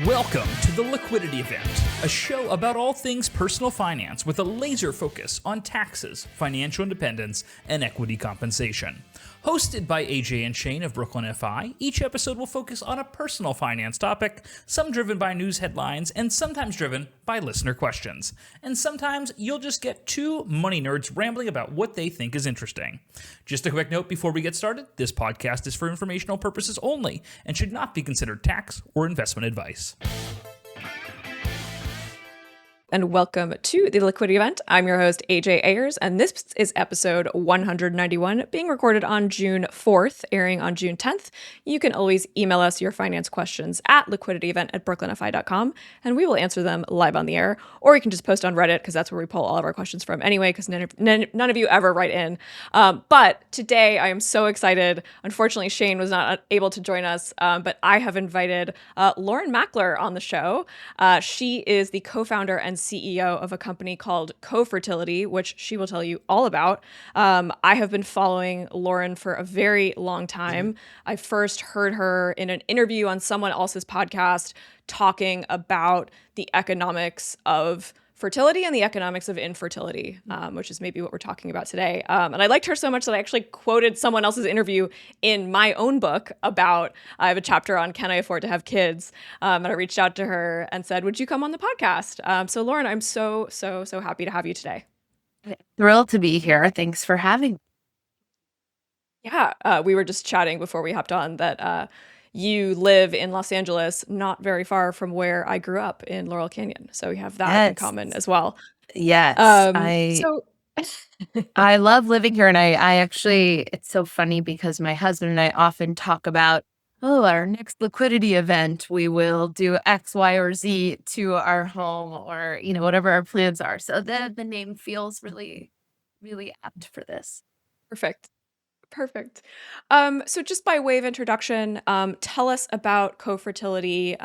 Welcome to the Liquidity Event, a show about all things personal finance with a laser focus on taxes, financial independence, and equity compensation. Hosted by AJ and Shane of Brooklyn FI, each episode will focus on a personal finance topic, some driven by news headlines and sometimes driven by listener questions. And sometimes you'll just get two money nerds rambling about what they think is interesting. Just a quick note before we get started, this podcast is for informational purposes only and should not be considered tax or investment advice. And welcome to the Liquidity Event. I'm your host, AJ Ayers, and this is episode 191, being recorded on June 4th, airing on June 10th. You can always email us your finance questions at liquidityevent@brooklynfi.com, and we will answer them live on the air. Or you can just post on Reddit, because that's where we pull all of our questions from anyway, because none of you ever write in. But today, I am so excited. Unfortunately, Shane was not able to join us, but I have invited Lauren Makler on the show. She is the co-founder and CEO of a company called Cofertility, which she will tell you all about. I have been following Lauren for a very long time. I first heard her in an interview on someone else's podcast talking about the economics of fertility and the economics of infertility, which is maybe what we're talking about today. And I liked her so much that I actually quoted someone else's interview in my own book about, I have a chapter on can I afford to have kids? And I reached out to her and said, would you come on the podcast? So Lauren, I'm so happy to have you today. Thrilled to be here. Thanks for having me. Yeah, we were just chatting before we hopped on that you live in Los Angeles, not very far from where I grew up in Laurel Canyon. So we have that in common as well. Yes. I love living here. And I actually, it's so funny because my husband and I often talk about, our next liquidity event, we will do X, Y, or Z to our home or, whatever our plans are. So the name feels really, really apt for this. Perfect. So just by way of introduction, tell us about Cofertility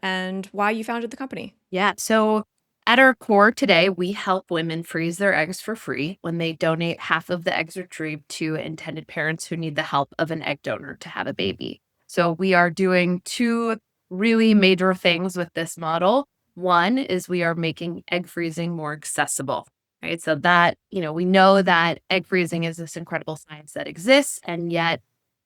and why you founded the company. Yeah. So at our core today, we help women freeze their eggs for free when they donate half of the eggs retrieved to intended parents who need the help of an egg donor to have a baby. So we are doing two really major things with this model. One is we are making egg freezing more accessible. Right. So that, we know that egg freezing is this incredible science that exists. And yet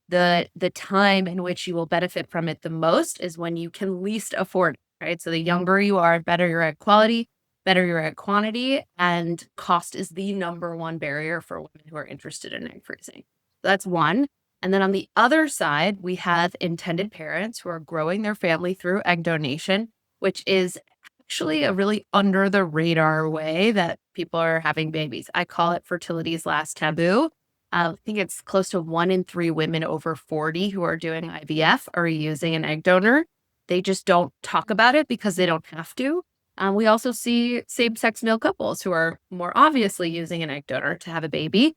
the time in which you will benefit from it the most is when you can least afford it. Right. So the younger you are, better your egg quality, better your egg quantity, and cost is the number one barrier for women who are interested in egg freezing. So that's one. And then on the other side, we have intended parents who are growing their family through egg donation, which is actually a really under the radar way that people are having babies. I call it fertility's last taboo. I think it's close to 1 in 3 women over 40 who are doing IVF are using an egg donor. They just don't talk about it because they don't have to. We also see same-sex male couples who are more obviously using an egg donor to have a baby.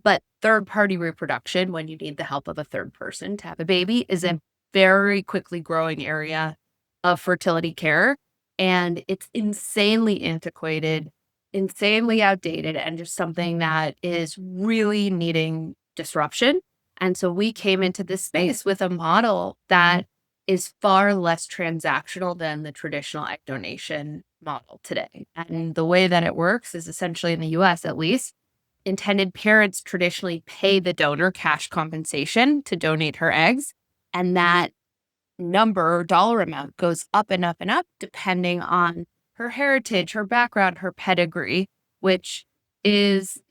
But third-party reproduction, when you need the help of a third person to have a baby, is a very quickly growing area of fertility care. And it's insanely antiquated, insanely outdated, and just something that is really needing disruption. And so we came into this space with a model that is far less transactional than the traditional egg donation model today. And the way that it works is essentially in the US, at least, intended parents traditionally pay the donor cash compensation to donate her eggs. And that number or dollar amount goes up and up and up depending on her heritage, her background, her pedigree, which is,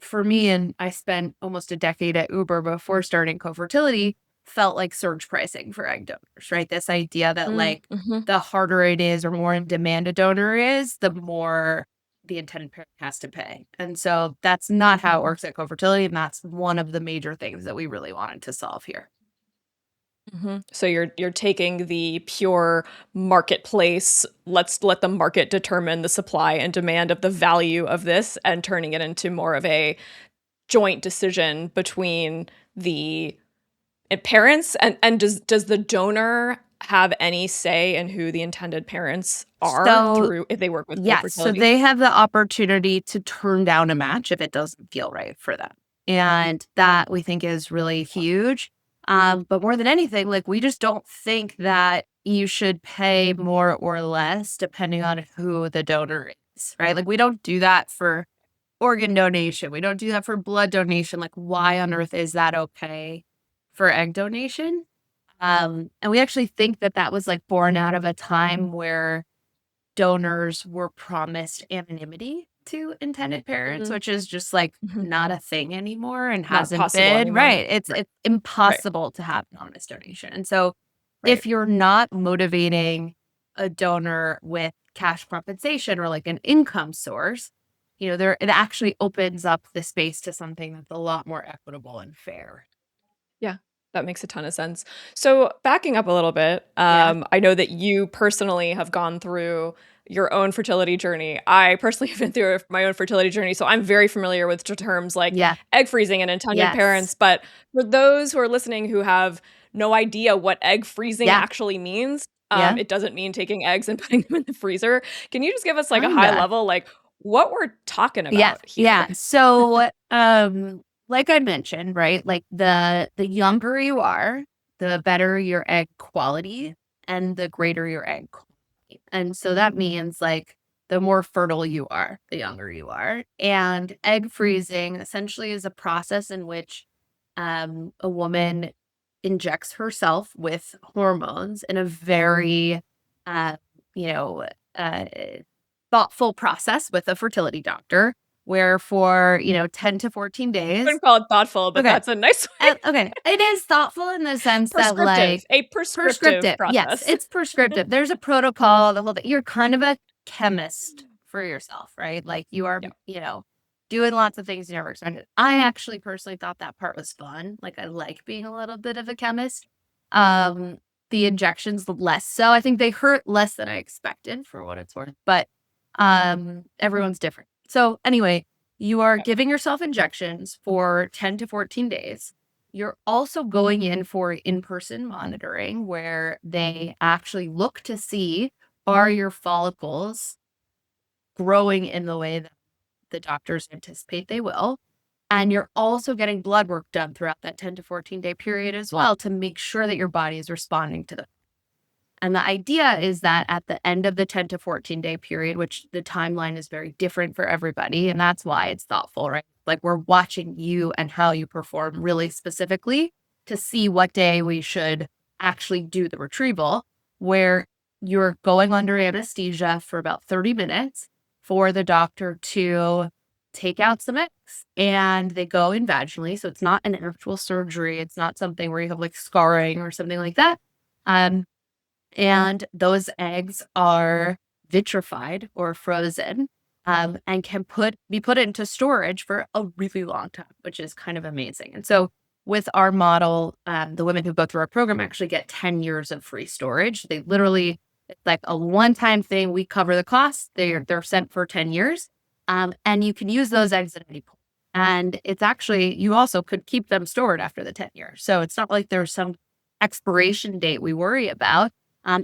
for me, and I spent almost a decade at Uber before starting Cofertility, felt like surge pricing for egg donors, right? This idea that the harder it is or more in demand a donor is, the more the intended parent has to pay. And so that's not how it works at Cofertility. And that's one of the major things that we really wanted to solve here. Mm-hmm. So you're taking the pure marketplace, let's let the market determine the supply and demand of the value of this, and turning it into more of a joint decision between the parents and does the donor have any say in who the intended parents are through if they work with Yes, so they have the opportunity to turn down a match if it doesn't feel right for them. And that we think is really huge. But more than anything, we just don't think that, you should pay more or less depending on who the donor is, right? Like we don't do that for organ donation. We don't do that for blood donation. Like why on earth is that okay for egg donation? And we actually think that that was like born out of a time where donors were promised anonymity to intended parents, which is just like not a thing anymore and Not hasn't possible been. anymore. Right. It's impossible to have anonymous donation. And so if you're not motivating a donor with cash compensation or like an income source, it actually opens up the space to something that's a lot more equitable and fair. Yeah, that makes a ton of sense. So backing up a little bit, Yeah. I know that you personally have gone through your own fertility journey. I personally have been through my own fertility journey, so I'm very familiar with terms like Yeah. egg freezing and intended parents. Yes. But for those who are listening who have no idea what egg freezing Yeah. actually means, Yeah. it doesn't mean taking eggs and putting them in the freezer. Can you just give us like a high Kinda. level, like what we're talking Yeah. about here? Yeah. So, like I mentioned, right? Like the younger you are, the better your egg quality and the greater your egg quality. And so that means like the more fertile you are, the younger you are. And egg freezing essentially is a process in which a woman injects herself with hormones in a very, uh, you know, uh, thoughtful process with a fertility doctor where for, 10 to 14 I days. wouldn't call it thoughtful, but Okay. that's a nice way. Okay. It is thoughtful in the sense that like A prescriptive Yes, process. it's prescriptive. There's a protocol, the whole thing. You're kind of a chemist for yourself, right? Like you are, Yeah. doing lots of things you never expected. I actually personally thought that part was fun. Like I like being a little bit of a chemist. Um, the injections less so. I think they hurt less than I expected for what it's worth, but everyone's different. So anyway, you are giving yourself injections for 10 to 14 days. You're also going in for in-person monitoring where they actually look to see, are your follicles growing in the way that the doctors anticipate they will? And you're also getting blood work done throughout that 10 to 14 day period as well to make sure that your body is responding to them. And the idea is that at the end of the 10 to 14 day period, which the timeline is very different for everybody, and that's why it's thoughtful, right? Like we're watching you and how you perform really specifically to see what day we should actually do the retrieval, where you're going under anesthesia for about 30 minutes for the doctor to take out some eggs, and they go in vaginally. So it's not an actual surgery. It's not something where you have like scarring or something like that. And those eggs are vitrified or frozen, and can be put into storage for a really long time, which is kind of amazing. And so with our model, the women who go through our program actually get 10 years of free storage. They literally, it's like a one-time thing. We cover the costs. They're sent for 10 years. And you can use those eggs at any point. And it's actually, you also could keep them stored after the 10 years. So it's not like there's some expiration date we worry about.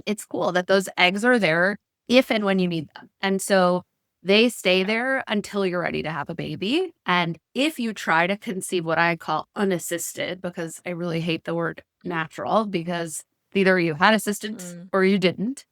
It's cool that those eggs are there if and when you need them. And so they stay there until you're ready to have a baby. And if you try to conceive what I call unassisted, because I really hate the word natural, because either you had assistance or you didn't.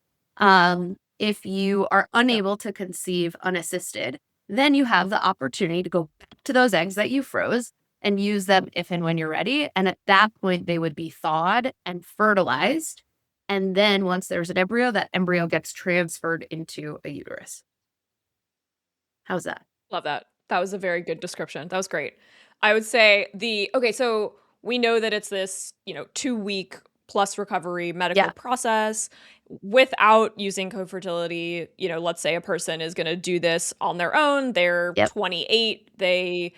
If you are unable to conceive unassisted, then you have the opportunity to go back to those eggs that you froze and use them if and when you're ready. And at that point, they would be thawed and fertilized. And then once there's an embryo, that embryo gets transferred into a uterus. How's that? Love that. That was a very good description. That was great. I would say so we know that it's this, 2-week plus recovery medical process without using Cofertility. Let's say a person is going to do this on their own. They're 28. They,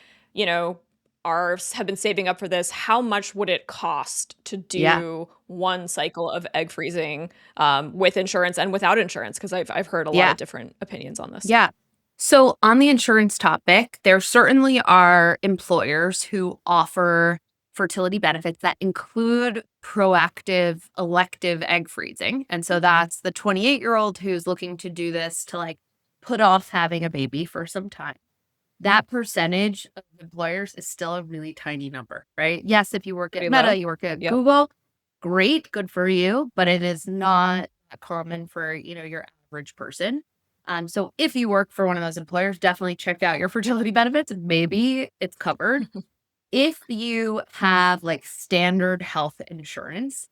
have been saving up for this. How much would it cost to do one cycle of egg freezing with insurance and without insurance? Because I've heard a lot of different opinions on this. Yeah. So on the insurance topic, there certainly are employers who offer fertility benefits that include proactive elective egg freezing. And so that's the 28-year-old who's looking to do this to like put off having a baby for some time. That percentage of employers is still a really tiny number, right? Yes, if you work at Pretty Meta, low. you work at Yep. Google, great, good for you, but it is not common for, your average person. So if you work for one of those employers, definitely check out your fertility benefits. Maybe it's covered. If you have like standard health insurance,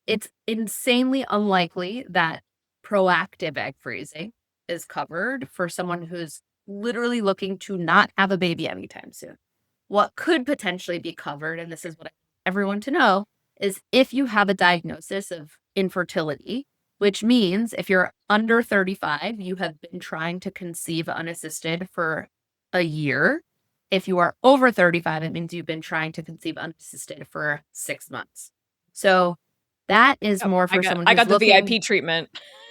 it's insanely unlikely that proactive egg freezing is covered for someone who's literally looking to not have a baby anytime soon. What could potentially be covered, and this is what I want everyone to know, is if you have a diagnosis of infertility, which means if you're under 35, you have been trying to conceive unassisted for a year. If you are over 35, it means you've been trying to conceive unassisted for 6 months. So that is Yep, more for someone I who's got the looking. VIP treatment.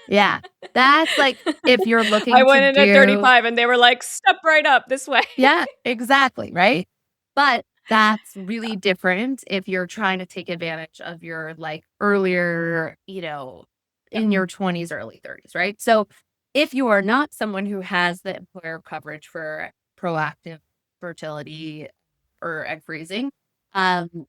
Yeah. That's like if you're I looking to went in at do. 35 and they were like, step right up this way. Yeah, exactly. Right. But that's really different if you're trying to take advantage of your like earlier, Yep. in your 20s, early 30s. Right. So if you are not someone who has the employer coverage for proactive fertility or egg freezing, um,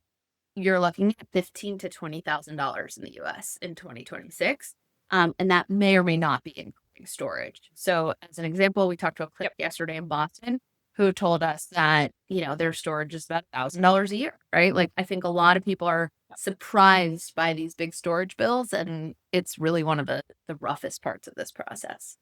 you're looking at $15,000 to $20,000 in the US in 2026. And that may or may not be including storage. So, as an example, we talked to a clinic yesterday in Boston who told us that, their storage is about $1,000 a year, right? Like, I think a lot of people are surprised by these big storage bills, and it's really one of the roughest parts of this process.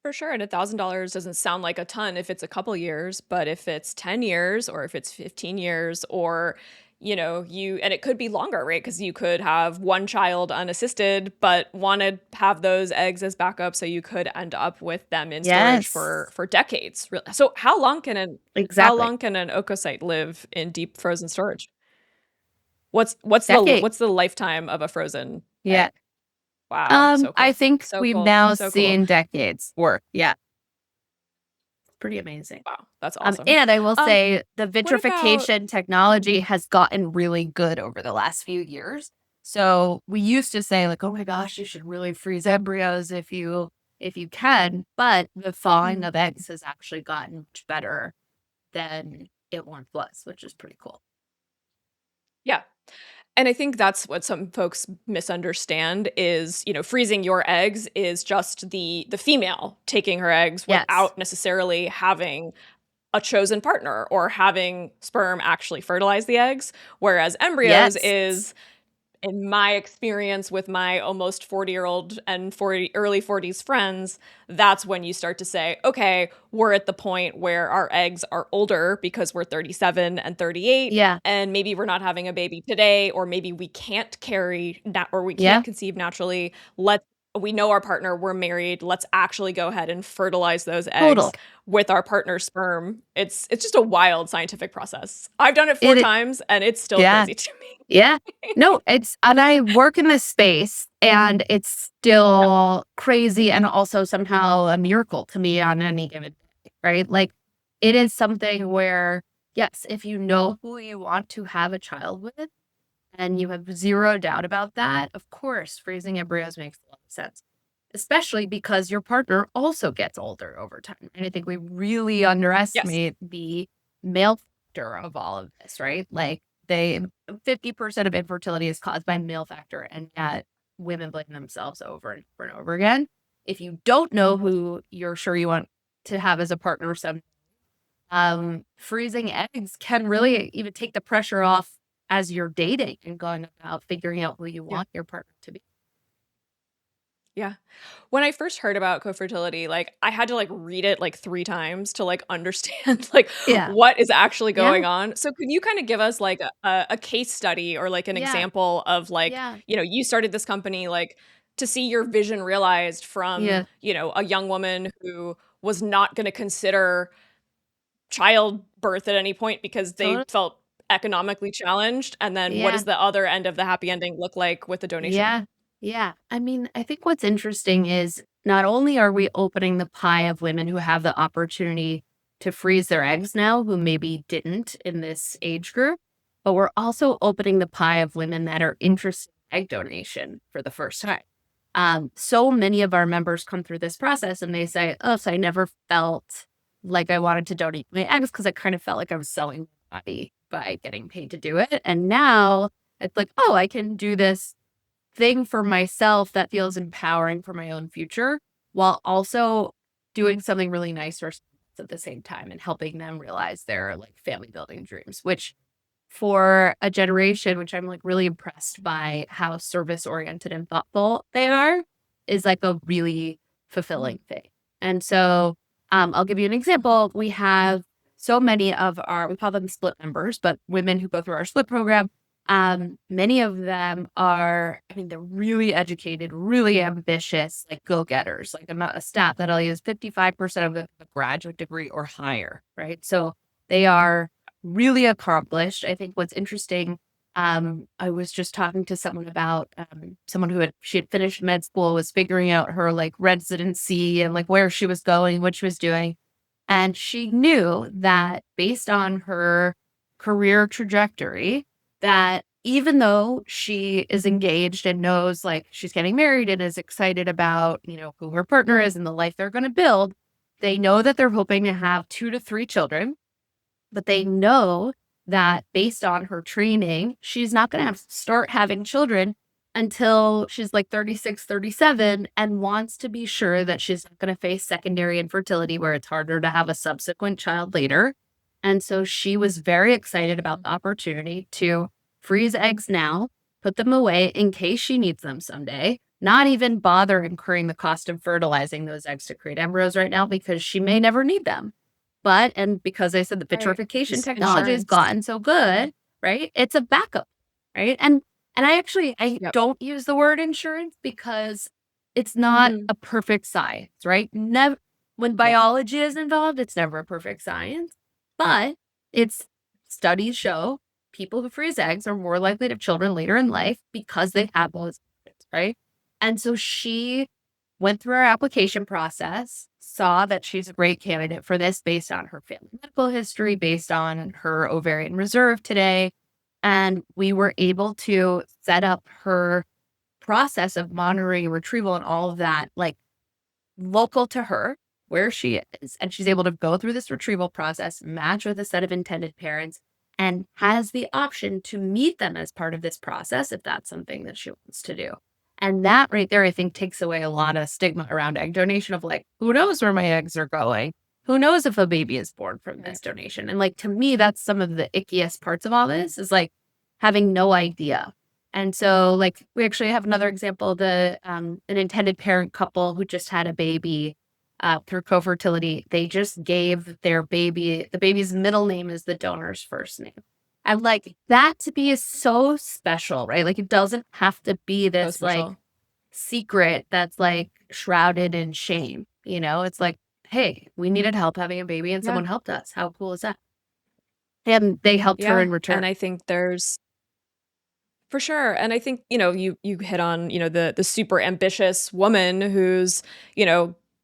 For sure. And $1,000 doesn't sound like a ton if it's a couple years, but if it's 10 years or if it's 15 years or, and it could be longer, right? Because you could have one child unassisted, but want to have those eggs as backup. So you could end up with them in storage Yes, for decades. So how exactly. long can an oocyte live in deep frozen storage? What's Decades. the lifetime of a frozen Yeah. egg? Wow, so I cool. think So we've cool. now So cool. seen decades work. Yeah. Pretty amazing. Wow, that's awesome. And I will Um, say the what about vitrification technology has gotten really good over the last few years. So we used to say like, oh my gosh, you should really freeze embryos if you can, but the thawing Mhm. of eggs has actually gotten much better than it once was, which is pretty cool. Yeah. And I think that's what some folks misunderstand is, freezing your eggs is just the female taking her eggs Yes. without necessarily having a chosen partner or having sperm actually fertilize the eggs, whereas embryos Yes. is in my experience with my almost 40-year-old and 40 early 40s friends, that's when you start to say, okay, we're at the point where our eggs are older because we're 37 and 38 Yeah. and maybe we're not having a baby today or maybe we can't or we can't Yeah. conceive naturally. We know our partner, we're married. Let's actually go ahead and fertilize those Total. eggs with our partner's sperm. It's just a wild scientific process. I've done it 4 It times and it's still yeah. crazy to me. Yeah. No, and I work in this space and it's still crazy and also somehow a miracle to me on any given day, right? Like it is something where, yes, if you know who you want to have a child with and you have zero doubt about that, of course, freezing embryos makes a lot of sense, especially because your partner also gets older over time. And I think we really Yes. underestimate the male factor of all of this, right? Like they 50% of infertility is caused by male factor, and yet women blame themselves over and over and over again. If you don't know who you're sure you want to have as a partner, freezing eggs can really even take the pressure off as you're dating and going about figuring out who you Yeah. want your partner to be. Yeah. When I first heard about Cofertility, like I had to like read it like 3 times to like understand like Yeah. what is actually Yeah. going on. So can you kind of give us like a case study or like an Yeah. example of like, Yeah. you started this company like to see your vision realized from, Yeah. a young woman who was not going to consider childbirth at any point because they Totally. felt economically challenged, and then what Yeah. does the other end of the happy ending look like with the donation? Yeah. Yeah. I mean, I think what's interesting is not only are we opening the pie of women who have the opportunity to freeze their eggs now, who maybe didn't in this age group, but we're also opening the pie of women that are interested in egg donation for the first time. So many of our members come through this process and they say, oh, so I never felt like I wanted to donate my eggs because I kind of felt like I was selling my body by getting paid to do it. And now It's like, oh, I can do this thing for myself that feels empowering for my own future while also doing something really nice for at the same time and helping them realize their like family building dreams, which for a generation, which I'm like really impressed by how service oriented and thoughtful they are, is like a really fulfilling thing. And so I'll give you an example. We have so many of we call them split members, but women who go through our split program, many of them are, I mean, they're really educated, really ambitious, like go-getters. Like a stat that I'll use, 55% of them have a graduate degree or higher, right? So they are really accomplished. I think what's interesting, I was just talking to someone about someone who she had finished med school, was figuring out her like residency and like where she was going, what she was doing. And she knew that based on her career trajectory, that even though she is engaged and knows like she's getting married and is excited about, who her partner is and the life they're going to build, they know that they're hoping to have 2 to 3 children, but they know that based on her training, she's not going to start having children until she's like 36, 37, and wants to be sure that she's not going to face secondary infertility where it's harder to have a subsequent child later. And so she was very excited about the opportunity to freeze eggs now, put them away in case she needs them someday, not even bother incurring the cost of fertilizing those eggs to create embryos right now because she may never need them. And because I said the vitrification technology has gotten so good, right? It's a backup, right? And I don't use the word insurance because it's not a perfect science, right? Never, when biology is involved, it's never a perfect science, but studies show people who freeze eggs are more likely to have children later in life because they have those, right? And so she went through our application process, saw that she's a great candidate for this based on her family medical history, based on her ovarian reserve today. And we were able to set up her process of monitoring retrieval and all of that, like local to her, where she is. And she's able to go through this retrieval process, match with a set of intended parents, and has the option to meet them as part of this process if that's something that she wants to do. And that right there, I think, takes away a lot of stigma around egg donation of like, who knows where my eggs are going? Who knows if a baby is born from this donation? And like, to me, that's some of the ickiest parts of all this is like having no idea. And so like, we actually have another example, an intended parent couple who just had a baby through Cofertility. They just gave their baby, the baby's middle name is the donor's first name. And like that to me is so special, right? Like it doesn't have to be this like secret that's like shrouded in shame. It's like, hey, we needed help having a baby and someone helped us. How cool is that? And they helped her in return. And I think for sure. And I think, you hit on, the super ambitious woman who's,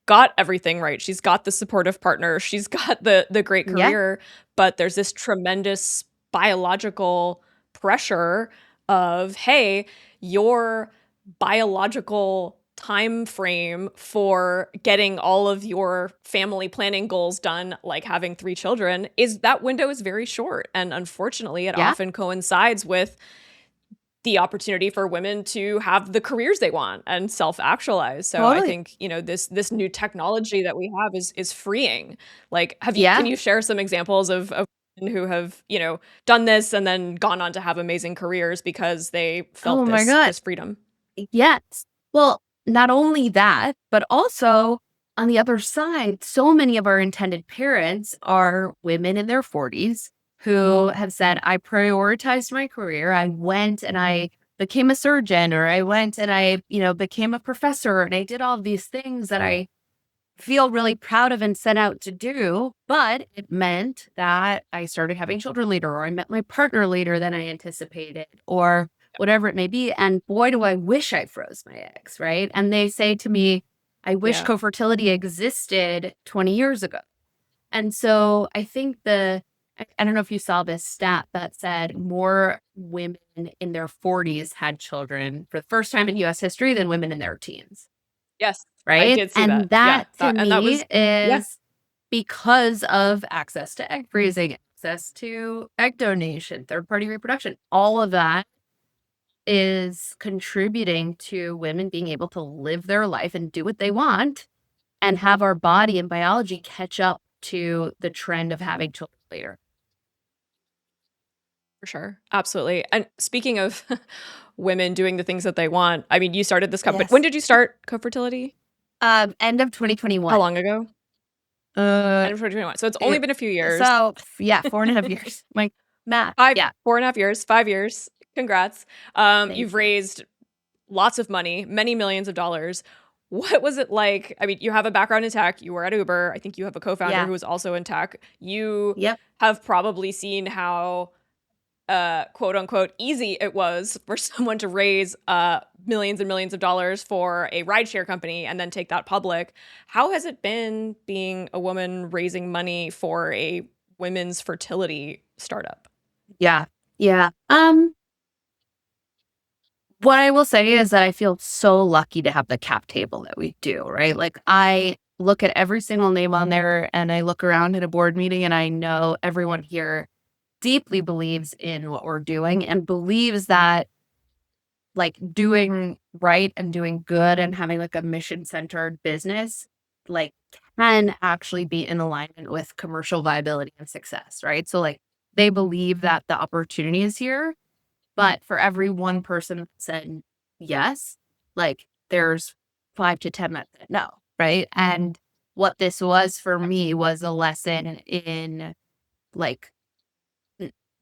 got everything right. She's got the supportive partner. She's got the great career, but there's this tremendous biological pressure of, hey, your biological time frame for getting all of your family planning goals done, like having 3 children, that window is very short. And unfortunately, it often coincides with the opportunity for women to have the careers they want and self-actualize. So I think, this new technology that we have is freeing. Like, can you share some examples of women who have, done this and then gone on to have amazing careers because they felt this freedom? Yes. Well, not only that, but also on the other side, so many of our intended parents are women in their 40s who have said, I prioritized my career. I went and I became a surgeon, or I went and I, became a professor, and I did all these things that I feel really proud of and set out to do. But it meant that I started having children later, or I met my partner later than I anticipated, or whatever it may be. And boy, do I wish I froze my eggs, right? And they say to me, I wish Cofertility existed 20 years ago. And so I think I don't know if you saw this stat that said more women in their 40s had children for the first time in US history than women in their teens. Yes. Right? I did see and that. To me is because of access to egg freezing, access to egg donation, third-party reproduction, all of that is contributing to women being able to live their life and do what they want and have our body and biology catch up to the trend of having children later. For sure. Absolutely. And speaking of women doing the things that they want, I mean, you started this company. When Yes. did you start Cofertility? End of How 2021. long ago? Uh, End of 2021. So it's only been a few years. so yeah, 4.5 years. Like math. Five, Yeah. 4.5 years, 5 years. Congrats. Thank You've you. raised lots of money, many millions of dollars. What was it like? I mean, you have a background in tech. You were at Uber. I think you have a co-founder Yeah. who was also in tech. You Yep. have probably seen how quote unquote easy it was for someone to raise millions and millions of dollars for a rideshare company and then take that public. How has it been being a woman raising money for a women's fertility startup? Yeah. Yeah. What I will say is that I feel so lucky to have the cap table that we do, right? Like I look at every single name on there and I look around at a board meeting and I know everyone here deeply believes in what we're doing and believes that like doing right and doing good and having like a mission centered business like can actually be in alignment with commercial viability and success, right? So like they believe that the opportunity is here, but for every one person that said yes, like there's 5 to 10 that said no, right? And what this was for me was a lesson in like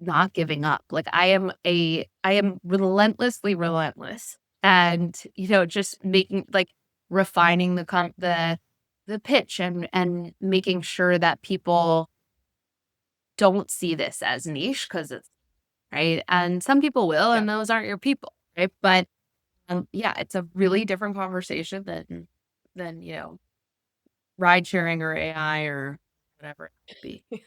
not giving up. Like I am relentlessly relentless, and just making like refining the pitch and making sure that people don't see this as niche because it's right. And some people will, Yeah. and those aren't your people, right? But yeah, it's a really different conversation than ride sharing or AI or whatever it might be.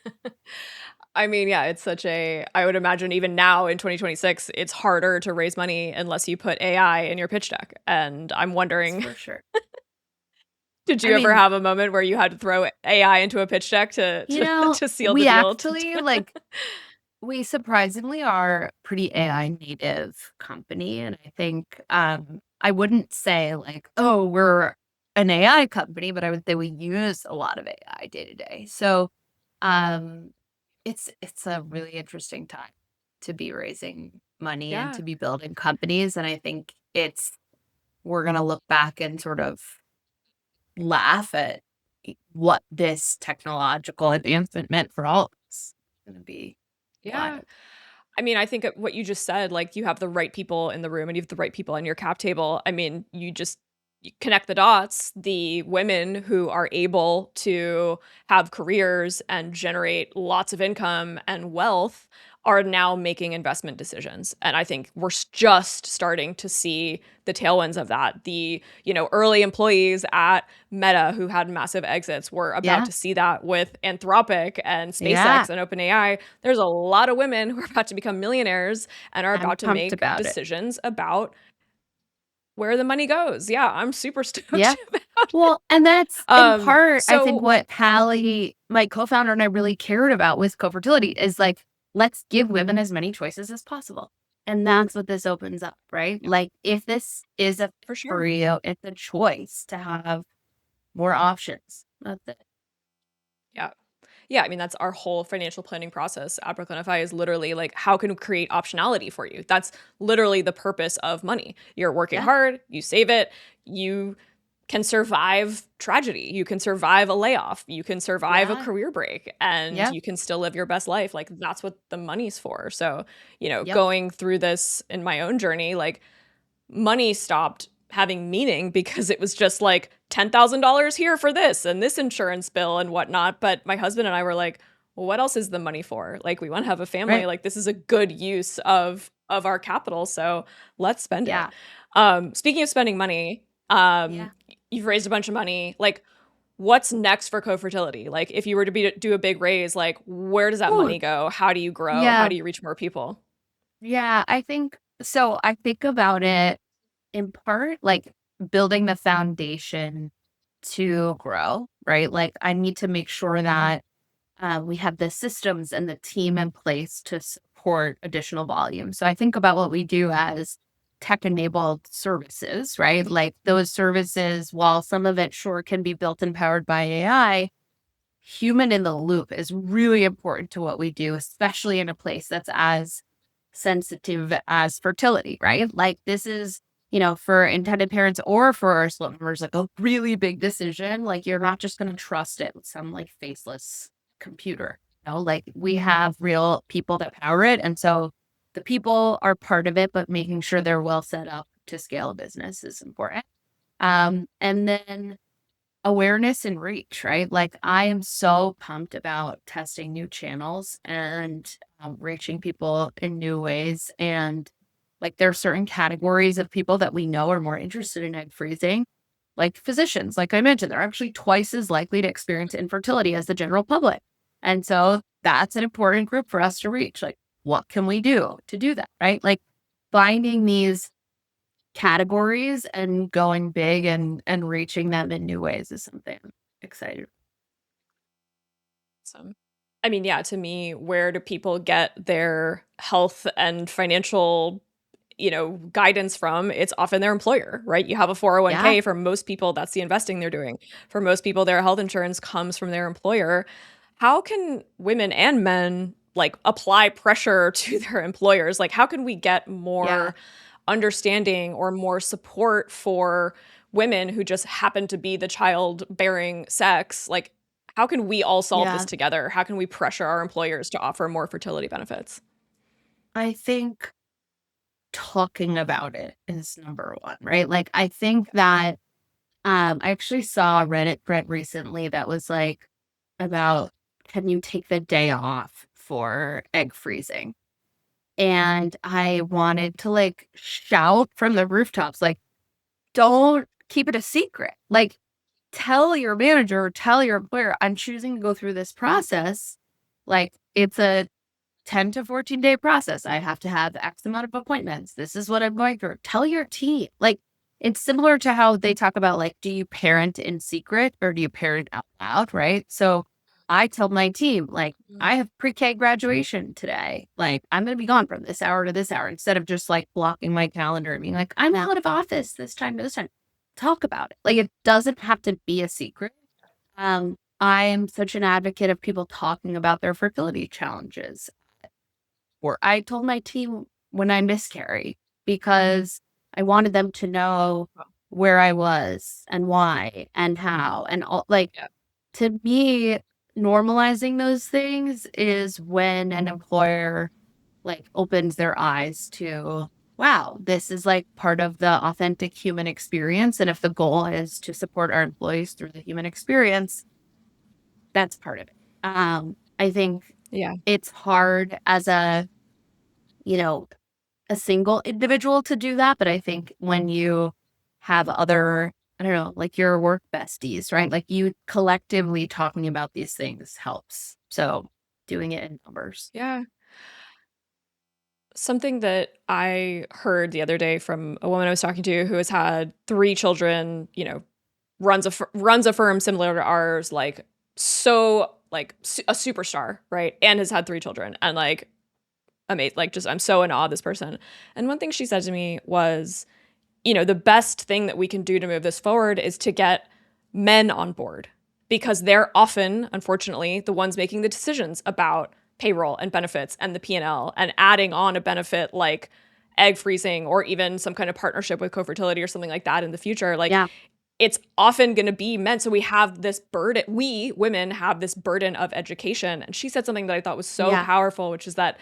I mean, yeah, it's such a, I would imagine even now in 2026, it's harder to raise money unless you put AI in your pitch deck. And I'm That's wondering, for sure. did I you ever mean, have a moment where you had to throw AI into a pitch deck to seal the we deal? actually like we surprisingly are pretty AI native company. And I think I wouldn't say like, oh, we're an AI company, but I would say we use a lot of AI day to day. So um it's a really interesting time to be raising money and Yeah. to be building companies. And I think we're gonna look back and sort of laugh at what this technological advancement meant for all of us. It's gonna be Yeah. wild. I mean, I think what you just said, like you have the right people in the room and you have the right people on your cap table. I mean, you connect the dots. The women who are able to have careers and generate lots of income and wealth are now making investment decisions. And I think we're just starting to see the tailwinds of that. The, early employees at Meta who had massive exits, we're about Yeah. to see that with Anthropic and Yeah. SpaceX and OpenAI. There's a lot of women who are about to become millionaires and are I'm about to pumped make about it. decisions about where the money goes. Yeah, I'm super Yeah. stoked about it. Well, and that's in part, I think So what Hallie, my co-founder, and I really cared about with Cofertility is like, let's give women as many choices as possible. And that's what this opens up, right? yeah, Like if this is a for for sure. you, it's a choice to have more options. That's it. Yeah. Yeah, I mean that's our whole financial planning process at Brooklinify is literally like how can we create optionality for you? That's literally the purpose of money. You're working Yeah. hard, you save it, you can survive tragedy, you can survive a layoff, you can survive a Yeah. career break, and Yep. you can still live your best life. Like that's what the money's for. So, Yep. going through this in my own journey, like money stopped having meaning because it was just like $10,000 here for this and this insurance bill and whatnot. But my husband and I were like, well, what else is the money for? Like, we want to have a family. Right. Like, this is a good use of our capital. So let's spend it. Yeah. Speaking of spending money, Yeah. you've raised a bunch of money. Like, what's next for Cofertility? Like, if you were to do a big raise, like, where does that Ooh, money go? How do you grow? How yeah. do you reach more people? Yeah. I think so. I think about it in part like building the foundation to grow, right? Like I need to make sure that we have the systems and the team in place to support additional volume. So I think about what we do as tech-enabled services, right? Like those services, while some of it sure can be built and powered by AI, human in the loop is really important to what we do, especially in a place that's as sensitive as fertility, right? Like this is, for intended parents or for our slow members, like a really big decision. Like you're not just going to trust it with some like faceless computer. Like we have real people that power it. And so the people are part of it, but making sure they're well set up to scale a business is important. And then awareness and reach, right? Like I am so pumped about testing new channels and reaching people in new ways. And like there are certain categories of people that we know are more interested in egg freezing, like physicians, like I mentioned, they're actually twice as likely to experience infertility as the general public. And so that's an important group for us to reach. Like, what can we do to do that, right? Like finding these categories and going big and reaching them in new ways is something I'm excited. Awesome. I mean, yeah, to me, where do people get their health and financial, guidance from? It's often their employer, right? You have a 401k. Yeah, For most people, that's the investing they're doing. For most people, their health insurance comes from their employer. How can women and men like apply pressure to their employers? Like, how can we get yeah, more understanding or more support for women who just happen to be the childbearing sex? Like, how can we all solve this yeah. together? How can we pressure our employers to offer more fertility benefits? I think talking about it is number one, right? Like I think that I actually saw a Reddit thread recently that was like about, can you take the day off for egg freezing? And I wanted to like shout from the rooftops, like, don't keep it a secret. Like, tell your manager, tell your employer, I'm choosing to go through this process. Like, it's a 10 to 14-day process. I have to have X amount of appointments. This is what I'm going through. Tell your team. Like, it's similar to how they talk about, like, do you parent in secret or do you parent out loud? Right. So I tell my team, like, I have pre-K graduation today. Like, I'm going to be gone from this hour to this hour instead of just like blocking my calendar and being like, I'm out of office this time to this time. Talk about it. Like, it doesn't have to be a secret. I am such an advocate of people talking about their fertility challenges. Or I told my team when I miscarried because I wanted them to know where I was and why and how and all. Like, Yeah. to me, normalizing those things is when an employer like opens their eyes to, wow, this is like part of the authentic human experience. And if the goal is to support our employees through the human experience, that's part of it. I think Yeah. it's hard as you know, a single individual to do that. But I think when you have other, I don't know, like your work besties, right? Like you collectively talking about these things helps. So doing it in numbers. Yeah. Something that I heard the other day from a woman I was talking to who has had 3 children, runs a firm similar to ours, like a superstar, right? And has had 3 children and like amazing, like just I'm so in awe of this person. And one thing she said to me was, the best thing that we can do to move this forward is to get men on board because they're often, unfortunately, the ones making the decisions about payroll and benefits and the P&L and adding on a benefit like egg freezing or even some kind of partnership with Cofertility or something like that in the future. Like Yeah. it's often going to be men. So we have this burden, we women have this burden of education. And she said something that I thought was so Yeah. powerful, which is that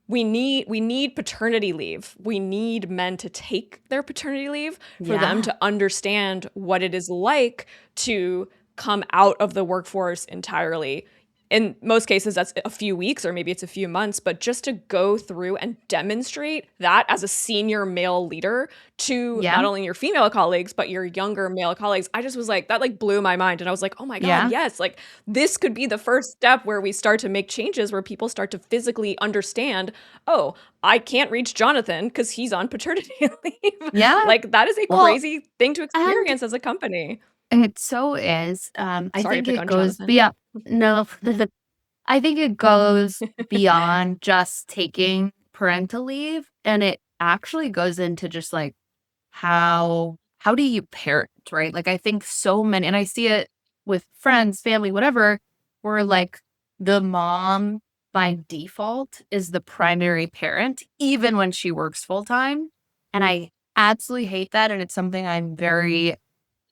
we need paternity leave. We need men to take their paternity leave for them Yeah. to understand what it is like to come out of the workforce entirely. In most cases, that's a few weeks or maybe it's a few months, but just to go through and demonstrate that as a senior male leader to Yeah. not only your female colleagues, but your younger male colleagues, I just was like, that like blew my mind. And I was like, oh my God, Yeah. yes, like this could be the first step where we start to make changes where people start to physically understand, oh, I can't reach Jonathan because he's on paternity leave. Yeah. Like that is a Well, crazy thing to and experience as a company. it so is. I Sorry to think pick it on goes Jonathan. beyond. No, I think it goes beyond just taking parental leave, and it actually goes into just like how do you parent, right? Like I think so many, and I see it with friends, family, whatever, where like the mom by default is the primary parent, even when she works full time. And I absolutely hate that. And it's something I'm very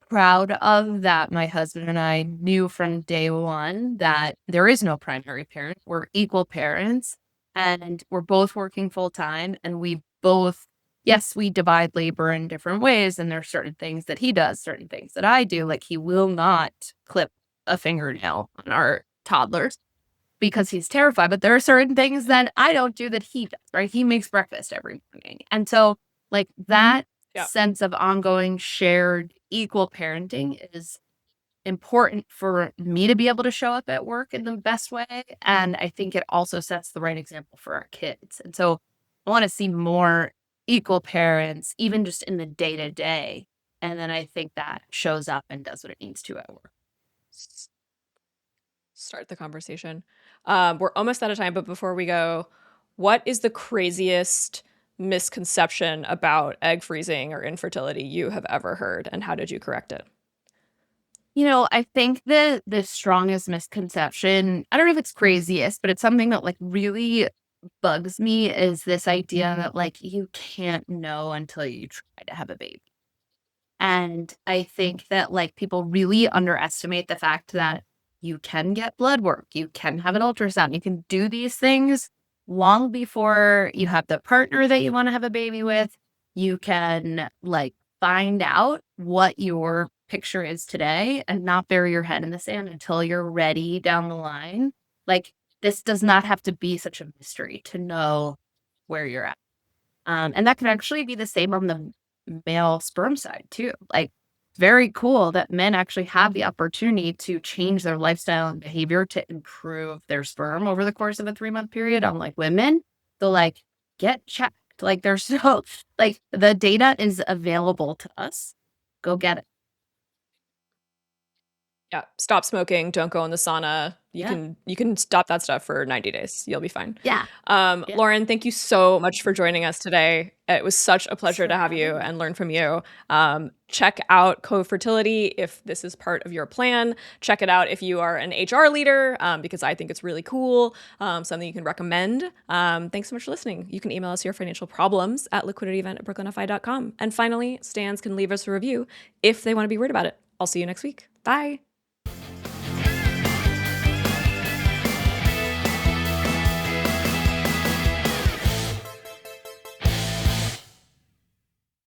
proud of, that my husband and I knew from day one that there is no primary parent. We're equal parents and we're both working full time. And we both, yes, we divide labor in different ways. And there's certain things that he does, certain things that I do. Like he will not clip a fingernail on our toddlers because he's terrified. But there are certain things that I don't do that he does, right? He makes breakfast every morning. And so, like, that Yeah. sense of ongoing shared equal parenting is important for me to be able to show up at work in the best way. And I think it also sets the right example for our kids. And so I want to see more equal parents, even just in the day to day. And then I think that shows up and does what it needs to at work. S- Start the conversation. We're almost out of time, but before we go, what is the craziest misconception about egg freezing or infertility you have ever heard, and how did you correct it? I think the strongest misconception, I don't know if it's craziest, but it's something that like really bugs me, is this idea that like you can't know until you try to have a baby. And I think that like people really underestimate the fact that you can get blood work, you can have an ultrasound, you can do these things long before you have the partner that you want to have a baby with. You can like find out what your picture is today and not bury your head in the sand until you're ready down the line. Like this does not have to be such a mystery to know where you're at. And that can actually be the same on the male sperm side too. Like, very cool that men actually have the opportunity to change their lifestyle and behavior to improve their sperm over the course of a 3-month period. Unlike women, they'll like get checked. Like, there's so like the data is available to us. Go get it. Yeah, stop smoking, don't go in the sauna. You Yeah. can you can stop that stuff for 90 days. You'll be fine. Yeah. Yeah. Lauren, thank you so much for joining us today. It was such a Thanks pleasure for to have you having me. and learn from you. Check out Cofertility if this is part of your plan. Check it out if you are an HR leader, because I think it's really cool, something you can recommend. Thanks so much for listening. You can email us your financial problems at liquidityevent@brooklynfi.com. And finally, Stans can leave us a review if they want to be worried about it. I'll see you next week. Bye.